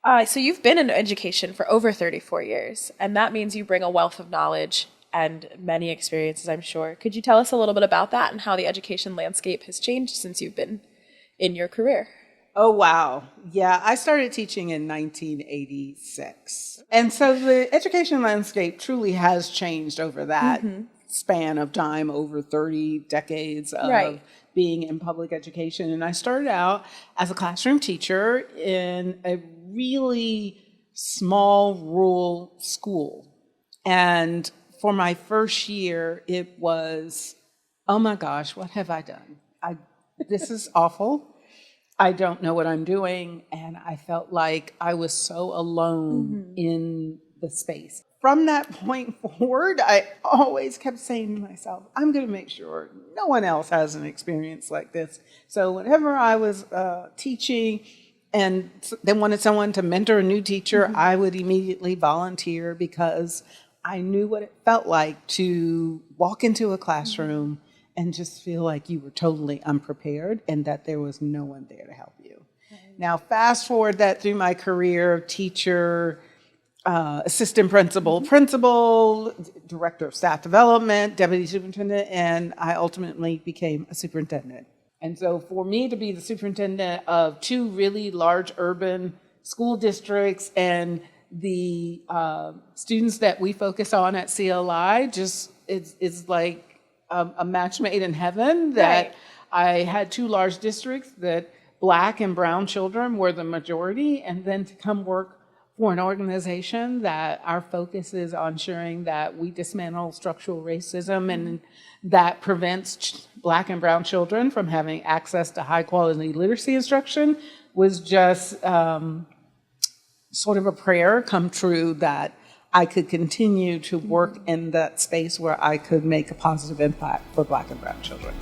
So you've been in education for over 34 years, and that means you bring a wealth of knowledge and many experiences, I'm sure. Could you tell us a little bit about that and how the education landscape has changed since you've been in your career? Oh, wow. Yeah, I started teaching in 1986. And so the education landscape truly has changed over that span of time, over 30 decades of being in public education. And I started out as a classroom teacher in a really small rural school. And for my first year, it was, oh my gosh, what have I done? This is awful. I don't know what I'm doing. And I felt like I was so alone in the space. From that point forward, I always kept saying to myself, I'm going to make sure no one else has an experience like this. So whenever I was teaching and they wanted someone to mentor a new teacher, I would immediately volunteer because I knew what it felt like to walk into a classroom and just feel like you were totally unprepared and that there was no one there to help you. Now, fast forward that through my career, teacher, assistant principal, principal, director of staff development, deputy superintendent, and I ultimately became a superintendent. And so for me to be the superintendent of two really large urban school districts and the students that we focus on at CLI just is like a match made in heaven that I had two large districts that Black and brown children were the majority, and then to come work for an organization that our focus is on ensuring that we dismantle structural racism and that prevents Black and brown children from having access to high quality literacy instruction was just sort of a prayer come true that I could continue to work in that space where I could make a positive impact for Black and brown children.